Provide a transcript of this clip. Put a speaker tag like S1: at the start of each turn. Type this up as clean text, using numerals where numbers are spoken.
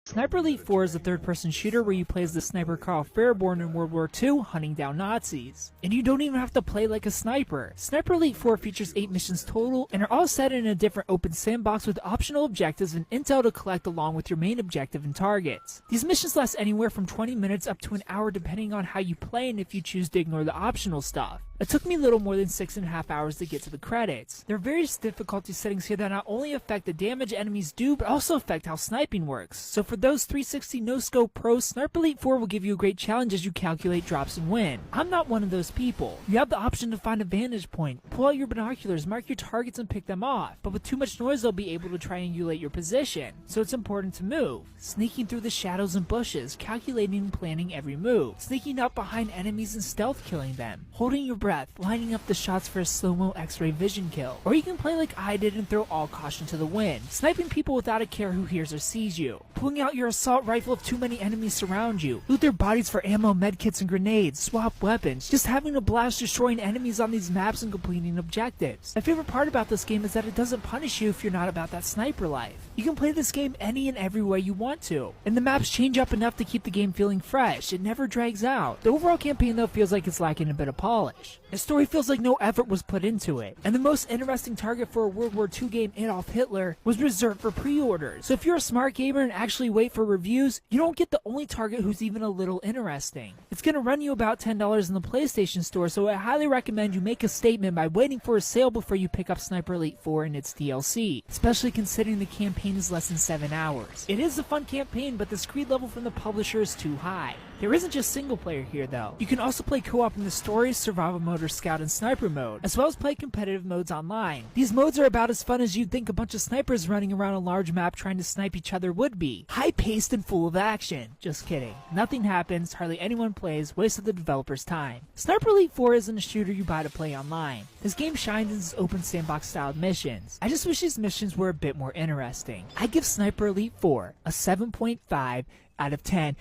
S1: Sniper Elite 4 is a third-person shooter where you play as the sniper Karl Fairborn in World War II hunting down Nazis. And you don't even have to play like a sniper. Sniper Elite 4 features 8 missions total and are all set in a different open sandbox with optional objectives and intel to collect along with your main objective and targets. These missions last anywhere from 20 minutes up to an hour depending on how you play and if you choose to ignore the optional stuff. It took me a little more than 6.5 hours to get to the credits. There are various difficulty settings here that not only affect the damage enemies do, but also affect how sniping works. So for those 360 no-scope pros, Sniper Elite 4 will give you a great challenge as you calculate drops and win. I'm not one of those people. You have the option to find a vantage point, pull out your binoculars, mark your targets and pick them off. But with too much noise they'll be able to triangulate your position. So it's important to move. Sneaking through the shadows and bushes, calculating and planning every move. Sneaking up behind enemies and stealth killing them. Holding your breath, lining up the shots for a slow-mo x-ray vision kill. Or you can play like I did and throw all caution to the wind, sniping people without a care who hears or sees you. Pulling out your assault rifle if too many enemies surround you. Loot their bodies for ammo, medkits, and grenades. Swap weapons. Just having a blast destroying enemies on these maps and completing objectives. My favorite part about this game is that it doesn't punish you if you're not about that sniper life. You can play this game any and every way you want to. And the maps change up enough to keep the game feeling fresh. It never drags out. The overall campaign though feels like it's lacking a bit of polish. The story feels like no effort was put into it. And the most interesting target for a World War II game, Adolf Hitler, was reserved for pre-orders. So if you're a smart gamer and actually wait for reviews, you don't get the only target who's even a little interesting. It's gonna run you about $10 in the PlayStation Store, so I highly recommend you make a statement by waiting for a sale before you pick up Sniper Elite 4 and its DLC, especially considering the campaign is less than 7 hours. It is a fun campaign, but the screen level from the publisher is too high. There isn't just single player here though. You can also play co-op in the story, survival mode, or scout and sniper mode, as well as play competitive modes online. These modes are about as fun as you'd think a bunch of snipers running around a large map trying to snipe each other would be. High-paced and full of action. Just kidding. Nothing happens, hardly anyone plays, waste of the developer's time. Sniper Elite 4 isn't a shooter you buy to play online. This game shines in its open sandbox styled missions. I just wish these missions were a bit more interesting. I give Sniper Elite 4 a 7.5 out of 10.